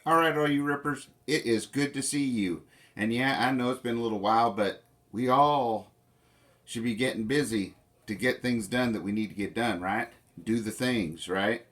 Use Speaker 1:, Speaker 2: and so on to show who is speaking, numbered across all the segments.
Speaker 1: All right, all you rippers, it is good to see you. And yeah, I know it's been a little while, but we all should be getting busy to get things done that we need to get done, right? Do the things, right?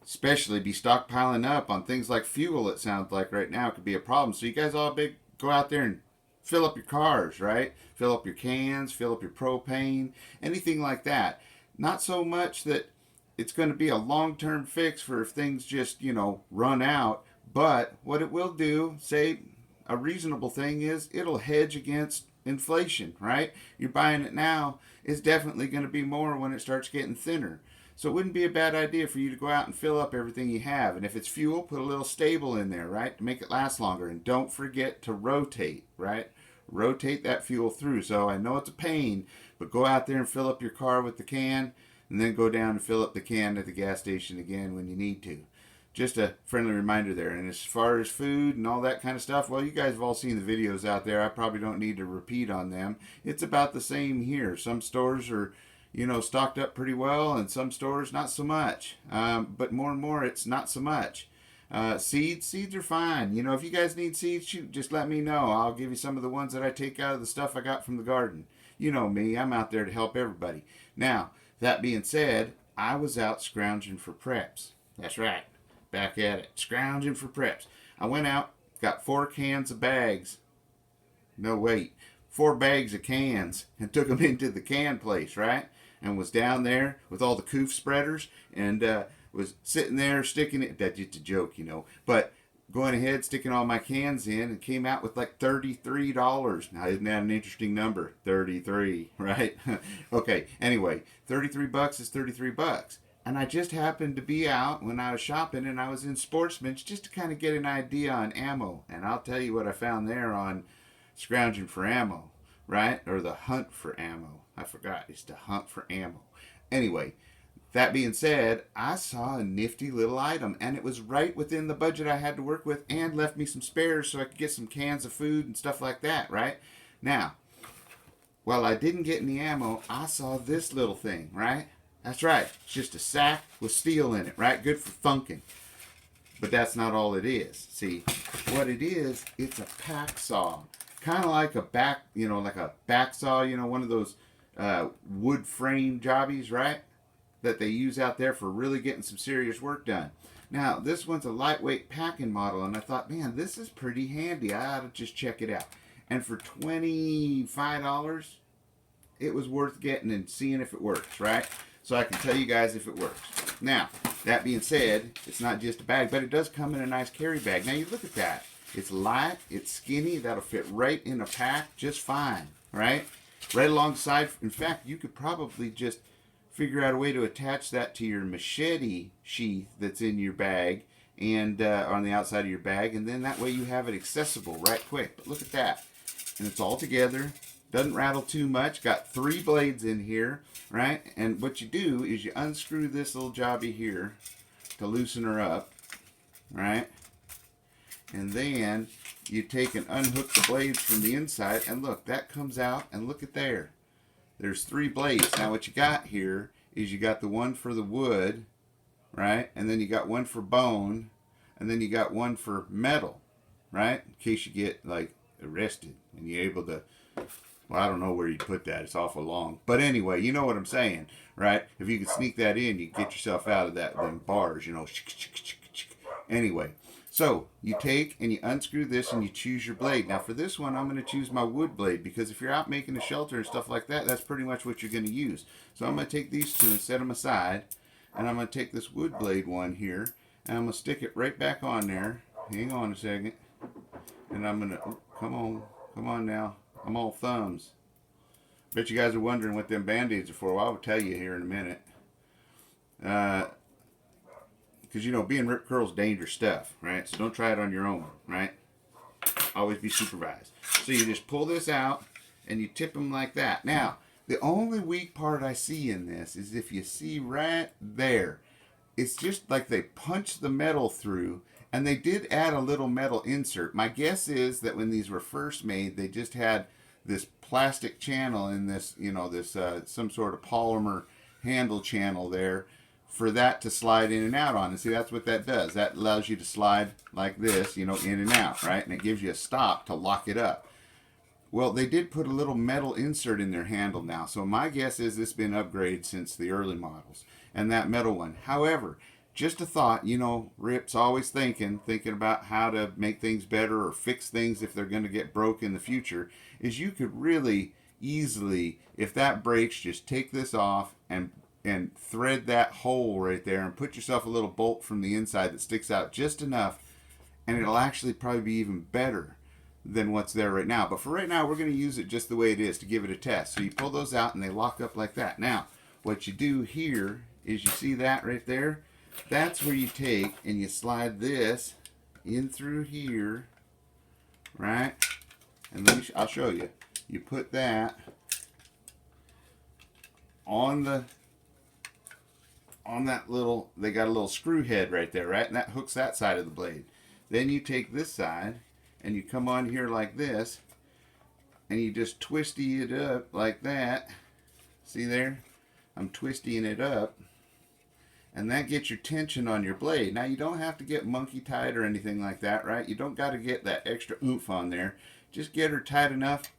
Speaker 1: Especially be stockpiling up on things like fuel, it sounds like right now could be a problem. So you guys all big go out there and fill up your cars, right? Fill up your cans, fill up your propane, anything like that. Not so much that it's going to be a long-term fix for if things just, run out, but what it will do, say a reasonable thing is it'll hedge against inflation, right? You're buying it now, it's definitely going to be more when it starts getting thinner. So it wouldn't be a bad idea for you to go out and fill up everything you have. And if it's fuel, put a little stable in there, right? To make it last longer. And don't forget to rotate, right? Rotate that fuel through. So I know it's a pain, but go out there and fill up your car with the can and then go down and fill up the can at the gas station again when you need to. Just a friendly reminder there. And as far as food and all that kind of stuff, well, you guys have all seen the videos out there. I probably don't need to repeat on them. It's about the same here. Some stores are stocked up pretty well, and some stores not so much. But more and more, it's not so much. Seeds are fine. If you guys need seeds, shoot, just let me know. I'll give you some of the ones that I take out of the stuff I got from the garden. You know me, I'm out there to help everybody. Now, that being said, I was out scrounging for preps. That's right, back at it, scrounging for preps. I went out, got 4 cans of bags. No, wait, 4 bags of cans, and took them into the can place, right? And was down there with all the coof spreaders and was sitting there sticking it. That's just a joke, but going ahead, sticking all my cans in, and came out with like $33. Now, isn't that an interesting number? 33, right? Okay, anyway, 33 bucks is 33 bucks. And I just happened to be out when I was shopping, and I was in Sportsman's just to kind of get an idea on ammo. And I'll tell you what I found there on Scrounging for Ammo, right? Or the hunt for ammo. I forgot. It's the hunt for ammo. Anyway, that being said, I saw a nifty little item, and it was right within the budget I had to work with and left me some spares so I could get some cans of food and stuff like that, right? Now, while I didn't get any ammo, I saw this little thing, right? That's right. It's just a sack with steel in it, right? Good for funking. But that's not all it is. See, what it is, it's a pack saw. Kind of like a back saw, one of those wood frame jobbies, right? That they use out there for really getting some serious work done. Now, this one's a lightweight packing model, and I thought, man, this is pretty handy. I ought to just check it out. And for $25, it was worth getting and seeing if it works, right? So I can tell you guys if it works. Now, that being said, it's not just a bag, but it does come in a nice carry bag. Now, you look at that. It's light, it's skinny, that'll fit right in a pack just fine, right? Right alongside, in fact, you could probably just figure out a way to attach that to your machete sheath that's in your bag and on the outside of your bag, and then that way you have it accessible right quick. But look at that. And it's all together. Doesn't rattle too much. Got 3 blades in here, right? And what you do is you unscrew this little jobby here to loosen her up, right? And then you take and unhook the blades from the inside, and look, that comes out, and look at there. There's 3 blades. Now what you got here is you got the one for the wood, right? And then you got one for bone, and then you got one for metal, right? In case you get like arrested and you're able to, well, I don't know where you put that. It's awful long. But anyway, you know what I'm saying, right? If you could sneak that in, you get yourself out of them bars, Anyway, so you take and you unscrew this and you choose your blade. Now for this one, I'm going to choose my wood blade because if you're out making a shelter and stuff like that, that's pretty much what you're going to use. So I'm going to take these 2 and set them aside, and I'm going to take this wood blade one here and I'm going to stick it right back on there. Hang on a second. And I'm going to, come on now. I'm all thumbs. Bet you guys are wondering what them band-aids are for. Well, I'll tell you here in a minute. Because, being rip curl is dangerous stuff, right? So don't try it on your own, right? Always be supervised. So you just pull this out and you tip them like that. Now, the only weak part I see in this is if you see right there, it's just like they punched the metal through, and they did add a little metal insert. My guess is that when these were first made, they just had this plastic channel in this, some sort of polymer handle channel there for that to slide in and out on. And see, that's what that does. That allows you to slide like this, you know, in and out, right? And it gives you a stop to lock it up. Well, they did put a little metal insert in their handle now. So my guess is this has been upgraded since the early models. And that metal one. However, just a thought, you know, Rip's always thinking about how to make things better or fix things if they're going to get broke in the future, is you could really easily, if that breaks, just take this off and thread that hole right there and put yourself a little bolt from the inside that sticks out just enough, and it'll actually probably be even better than what's there right now. But for right now, we're going to use it just the way it is to give it a test. So you pull those out and they lock up like that. Now, what you do here is, you see that right there? That's where you take and you slide this in through here, right? And then I'll show you. You put that on that little, they got a little screw head right there, right? And that hooks that side of the blade. Then you take this side and you come on here like this and you just twisty it up like that. See there? I'm twisting it up. And that gets your tension on your blade. Now, you don't have to get monkey tight or anything like that, right? You don't got to get that extra oomph on there. Just get her tight enough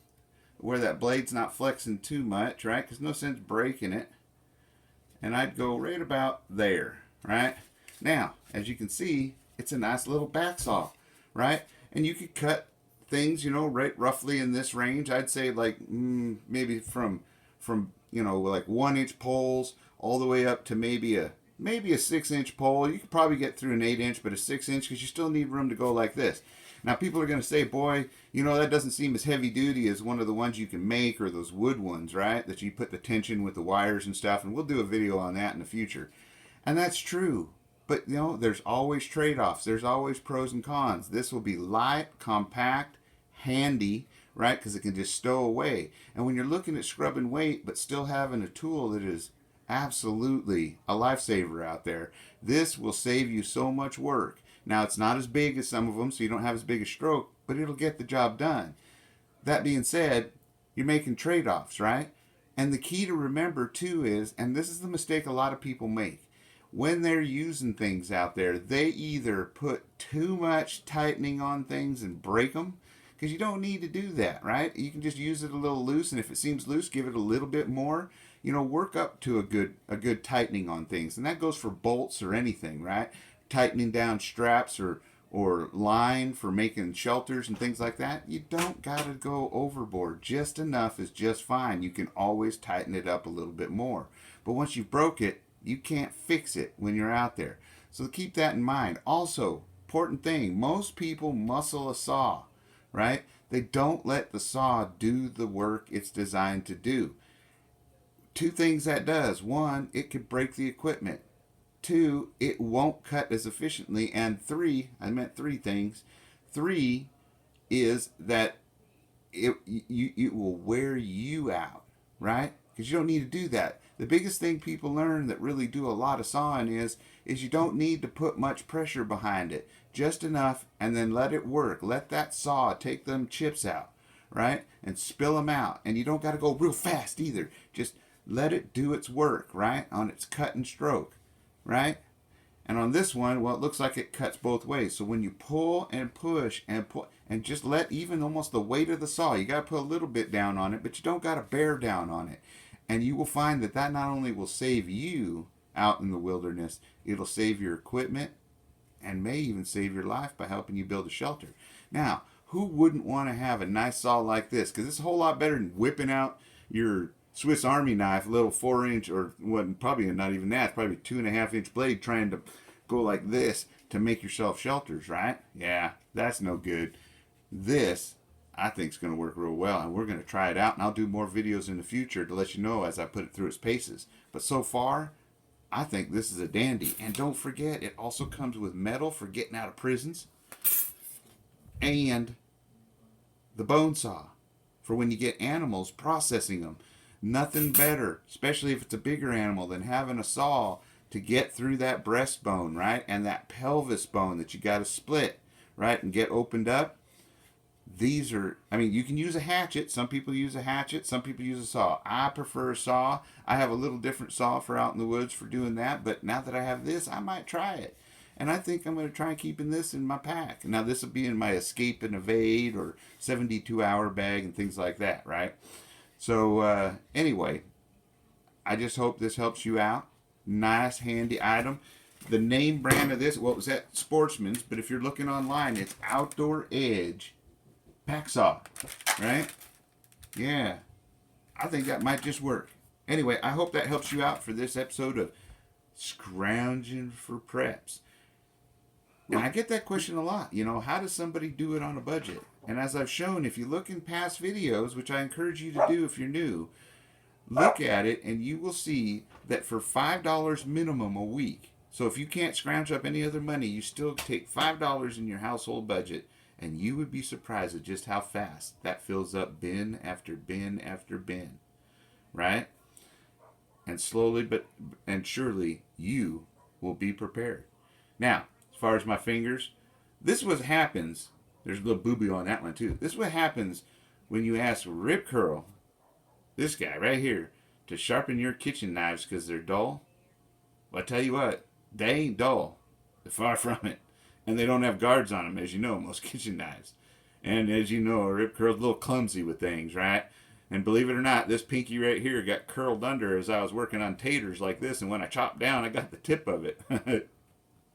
Speaker 1: where that blade's not flexing too much, right? Because no sense breaking it. And I'd go right about there, right? Now, as you can see, it's a nice little back saw, right? And you could cut things, you know, right roughly in this range. I'd say like maybe from you know, like 1-inch poles all the way up to maybe a 6-inch pole. You could probably get through an 8-inch, but a 6-inch, because you still need room to go like this. Now, people are going to say, boy, you know, that doesn't seem as heavy duty as one of the ones you can make, or those wood ones, right? That you put the tension with the wires and stuff, and we'll do a video on that in the future. And that's true. But, you know, there's always trade-offs. There's always pros and cons. This will be light, compact, handy, right? Because it can just stow away. And when you're looking at scrubbing weight, but still having a tool that is absolutely a lifesaver out there, this will save you so much work. Now, it's not as big as some of them, so you don't have as big a stroke, but it'll get the job done. That being said, you're making trade-offs, right? And the key to remember, too, is, and this is the mistake a lot of people make, when they're using things out there, they either put too much tightening on things and break them, because you don't need to do that, right? You can just use it a little loose, and if it seems loose, give it a little bit more. You know, work up to a good tightening on things, and that goes for bolts or anything, right? Tightening down straps or line for making shelters and things like that. You don't gotta go overboard. Just enough is just fine. You can always tighten it up a little bit more. But once you've broke it, you can't fix it when you're out there. So keep that in mind. Also, important thing, most people muscle a saw, right? They don't let the saw do the work it's designed to do. 2 things that does. 1, it could break the equipment. 2, it won't cut as efficiently. And 3, I meant 3 things. 3 is that it will wear you out, right? Because you don't need to do that. The biggest thing people learn that really do a lot of sawing is you don't need to put much pressure behind it. Just enough, and then let it work. Let that saw take them chips out, right? And spill them out. And you don't got to go real fast either. Just let it do its work, right? On its cut and stroke, right? And on this one, well, it looks like it cuts both ways. So when you pull and push and pull, and just let even almost the weight of the saw, you got to put a little bit down on it, but you don't got to bear down on it. And you will find that that not only will save you out in the wilderness, it'll save your equipment and may even save your life by helping you build a shelter. Now, who wouldn't want to have a nice saw like this? Because it's a whole lot better than whipping out your Swiss Army knife, a little 4-inch, or what, probably not even that, it's probably 2.5-inch blade trying to go like this to make yourself shelters, right? Yeah, that's no good. This, I think, is going to work real well, and we're going to try it out, and I'll do more videos in the future to let you know as I put it through its paces. But so far, I think this is a dandy. And don't forget, it also comes with metal for getting out of prisons, and the bone saw for when you get animals, processing them. Nothing better, especially if it's a bigger animal, than having a saw to get through that breastbone, right? And that pelvis bone that you got to split, right? And get opened up. These are, I mean, you can use a hatchet. Some people use a hatchet. Some people use a saw. I prefer a saw. I have a little different saw for out in the woods for doing that. But now that I have this, I might try it. And I think I'm going to try keeping this in my pack. Now, this will be in my escape and evade or 72-hour bag and things like that, right? So, anyway, I just hope this helps you out. Nice, handy item. The name brand of this, well, it was at Sportsman's, but if you're looking online, it's Outdoor Edge Pack Saw, right? Yeah, I think that might just work. Anyway, I hope that helps you out for this episode of Scrounging for Preps. And I get that question a lot. You know, how does somebody do it on a budget? And as I've shown, if you look in past videos, which I encourage you to do if you're new, look at it and you will see that for $5 minimum a week, so if you can't scrounge up any other money, you still take $5 in your household budget, and you would be surprised at just how fast that fills up bin after bin after bin, right? And slowly but and surely you will be prepared. Now, as far as my fingers, this is what happens. There's a little boo-boo on that one too. This is what happens when you ask Rip Curl, this guy right here, to sharpen your kitchen knives because they're dull. Well, I tell you what, they ain't dull. They're far from it. And they don't have guards on them, as you know, most kitchen knives. And as you know, Rip Curl's a little clumsy with things, right? And believe it or not, this pinky right here got curled under as I was working on taters like this. And when I chopped down, I got the tip of it.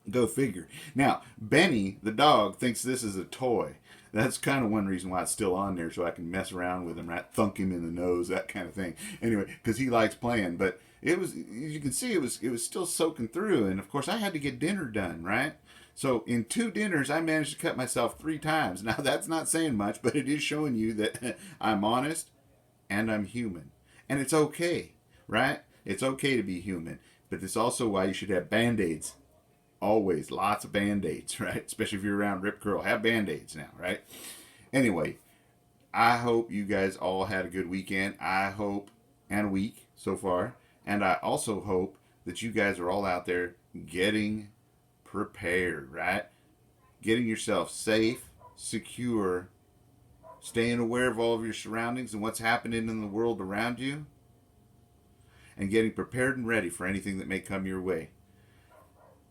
Speaker 1: Go figure. Now, Benny, the dog, thinks this is a toy. That's kind of one reason why it's still on there, so I can mess around with him, right? Thunk him in the nose, that kind of thing. Anyway, because he likes playing. But it was, as you can see, it was still soaking through. And of course, I had to get dinner done, right? So in 2 dinners, I managed to cut myself 3 times. Now, that's not saying much, but it is showing you that I'm honest and I'm human. And it's okay, right? It's okay to be human. But it's also why you should have Band-Aids. Always lots of Band-Aids, right? Especially if you're around Rip Curl. Have Band-Aids now, right? Anyway, I hope you guys all had a good weekend. I hope, and a week so far. And I also hope that you guys are all out there getting prepared, right? Getting yourself safe, secure, staying aware of all of your surroundings and what's happening in the world around you, and getting prepared and ready for anything that may come your way.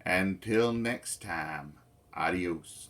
Speaker 1: Until next time, adios.